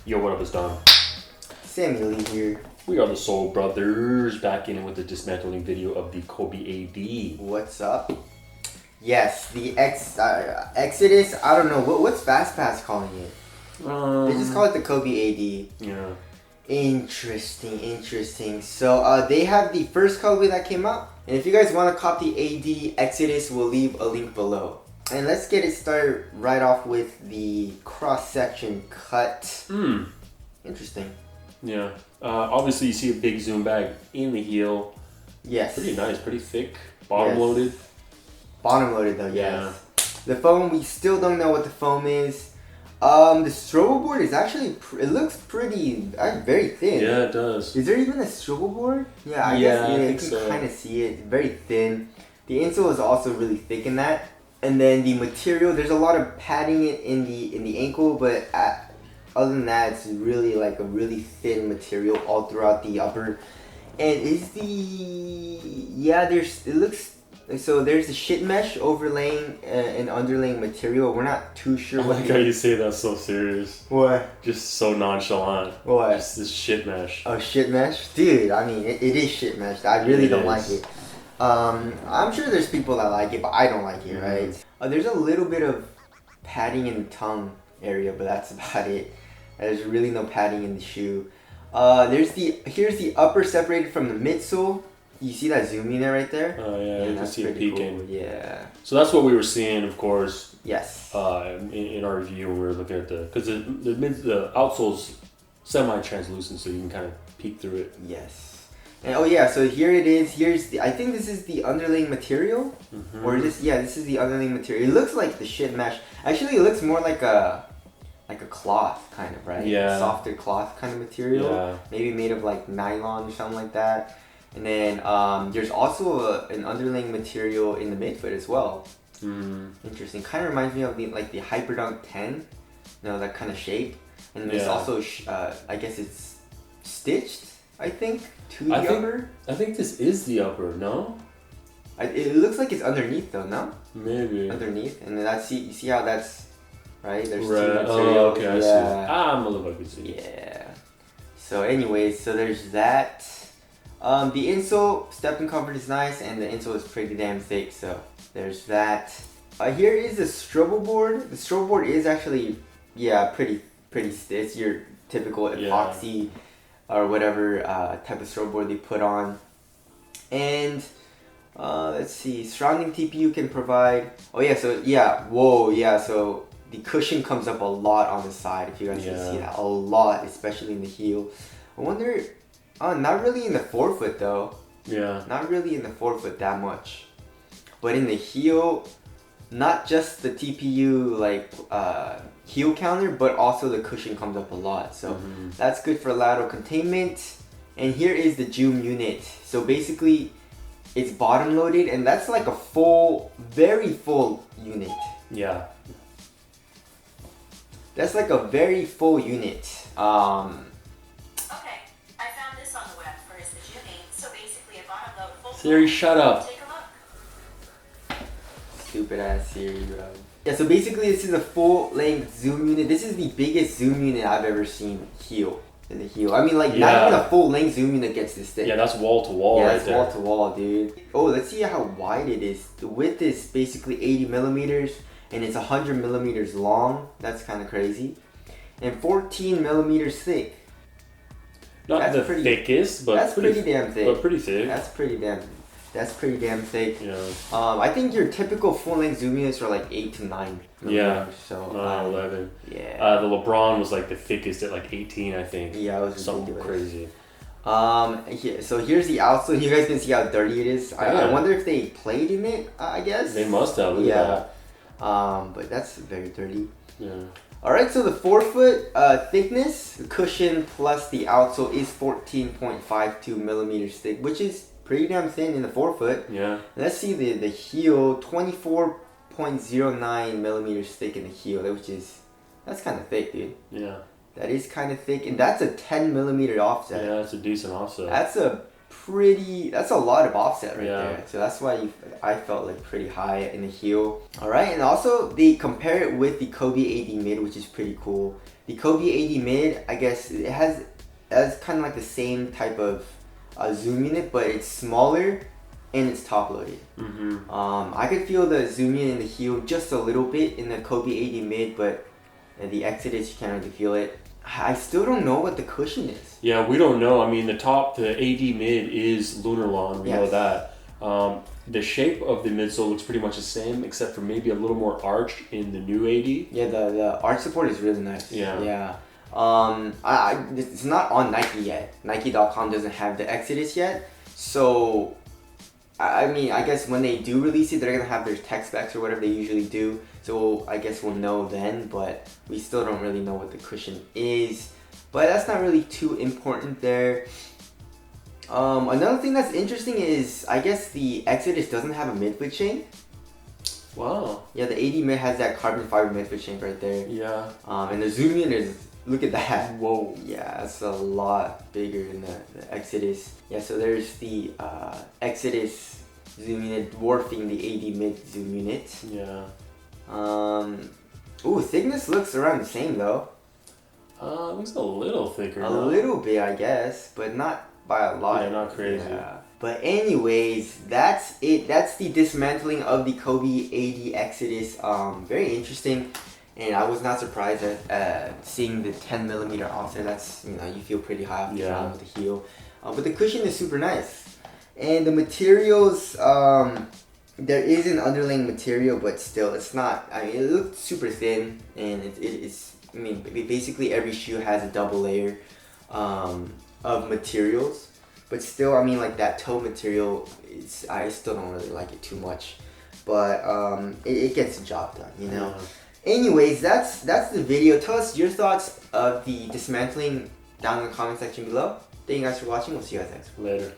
Yo, what up, it's Don. Sammy Lee here. We are the Soul Brothers, back in with the dismantling video of the Kobe AD. What's up? Yes, the Exodus. I don't know what's FastPass calling it. They just call it the Kobe AD. Yeah. Interesting. So they have the first colorway that came out, and if you guys want to copy AD Exodus, we'll leave a link below. And let's get it started right off with the cross-section cut. Interesting. Yeah. Obviously, you see a big zoom bag in the heel. Yes. Pretty nice, pretty thick. Bottom loaded. Bottom loaded though, yes. The foam, we still don't know what the foam is. The strobo board is actually, it looks pretty, very thin. Yeah, it does. Is there even a strobo board? Yeah, I guess you can kind of see it. Very thin. The insole is also really thick in that. And then the material, there's a lot of padding in the ankle, but other than that, it's really like a really thin material all throughout the upper. And there's the shit mesh overlaying and underlaying material. We're not too sure what. I like how you say that so serious. What? Just so nonchalant. What? Just this shit mesh. Oh, shit mesh? Dude, I mean, it is shit mesh. I really don't like it. I'm sure there's people that like it, but I don't like it, right? There's a little bit of padding in the tongue area, but that's about it. There's really no padding in the shoe. Here's the upper separated from the midsole. You see that zoom unit right there? Oh yeah, you can see it peeking. Cool. Yeah. So that's what we were seeing, of course. Yes. In our review, when we were looking at because the outsole's semi-translucent, so you can kind of peek through it. Yes. And oh yeah, so here it is. I think this is the underlaying material, or this is the underlaying material. It looks like the shit mesh. Actually, it looks more like a cloth kind of, right? Yeah. Softer cloth kind of material. Yeah. Maybe made of like nylon or something like that. And then there's also an underlaying material in the midfoot as well. Interesting. Kind of reminds me of the Hyperdunk 10. That kind of shape. And there's also I guess it's stitched, I think, to the upper. I think this is the upper, no? It looks like it's underneath though, no? Maybe. Underneath. And then you see how that's, right? There's two materials. Oh, okay, I see. I'm a little bit confused. Yeah. So anyways, so there's that. The insole, step-in comfort is nice, and the insole is pretty damn thick, so there's that. Here is the strobo board. The strobo board is actually, pretty stiff. It's your typical epoxy or whatever type of strobo board they put on. And let's see, surrounding TPU can provide. So the cushion comes up a lot on the side. If you guys can see that, a lot, especially in the heel. I wonder. Not really in the forefoot though. Yeah. Not really in the forefoot that much. But in the heel, not just the TPU heel counter, but also the cushion comes up a lot. So that's good for lateral containment. And here is the zoom unit. So basically, it's bottom loaded, and that's like a very full unit. Yeah. That's like a very full unit. Siri, shut up. Take a look. Stupid ass Siri, bro. Yeah, so basically this is a full-length zoom unit. This is the biggest zoom unit I've ever seen in the heel. I mean, not even a full-length zoom unit gets this thick. Yeah, that's wall-to-wall right there. Yeah, that's wall-to-wall, dude. Oh, let's see how wide it is. The width is basically 80 millimeters, and it's 100 millimeters long. That's kind of crazy. And 14 millimeters thick. Not the thickest, but that's pretty damn thick. But pretty thick. That's pretty damn thick. Yeah. I think your typical full-length zoom units are like 8 to 9. Yeah. So 11. Yeah. The LeBron was like the thickest at like 18, I think. Yeah, it was something crazy. So here's the outsole. You guys can see how dirty it is. I wonder if they played in it. I guess they must have. Look at that. But that's very dirty. Yeah. Alright, so the forefoot thickness, the cushion plus the outsole is 14.52 millimeters thick, which is pretty damn thin in the forefoot. Yeah. Let's see the heel, 24.09 millimeters thick in the heel, that's kind of thick, dude. Yeah. That is kind of thick, and that's a 10 millimeter offset. Yeah, that's a decent offset. That's a that's a lot of offset right Yeah. there. So that's why I felt like pretty high in the heel. All right, and also they compare it with the Kobe AD mid, which is pretty cool. The Kobe AD mid, I guess it has kind of like the same type of zoom unit, but it's smaller and it's top loaded. Mm-hmm. I could feel the zoom in the heel just a little bit in the Kobe AD mid, but the Exodus you can't really feel it. I still don't know what the cushion is. Yeah, we don't know. I mean, the AD mid is Lunar Lawn. We know Yes. that. The shape of the midsole looks pretty much the same, except for maybe a little more arched in the new AD. Yeah, the arch support is really nice. Yeah. Yeah. It's not on Nike yet. Nike.com doesn't have the Exodus yet. So, I mean, I guess when they do release it, they're gonna have their tech specs or whatever they usually do. So I guess we'll know then, but we still don't really know what the cushion is. But that's not really too important there. Another thing that's interesting is, I guess the Exodus doesn't have a midfoot chain. Wow. Yeah, the AD mid has that carbon fiber midfoot chain right there. Yeah. And the zoom in is, look at that. Whoa. Yeah, it's a lot bigger than the Exodus. Yeah, so there's the Exodus zoom unit dwarfing the AD mid zoom unit. Yeah. Ooh, thickness looks around the same though. It looks a little thicker. A no? little bit, I guess, but not by a lot. Yeah, not crazy. Yeah. But anyways, that's it. That's the dismantling of the Kobe AD Exodus. Very interesting, and I was not surprised at seeing the 10mm offset. That's, you know, you feel pretty high off the Yeah. ground with the heel. But the cushion is super nice, and the materials. There is an underlaying material, but still, it's not. I mean, it looks super thin, and it's. I mean, basically every shoe has a double layer of materials, but still, I mean, like that toe material, I still don't really like it too much, but it gets the job done, you know. Yeah. Anyways, that's the video. Tell us your thoughts of the dismantling down in the comment section below. Thank you guys for watching. We'll see you guys next. Later.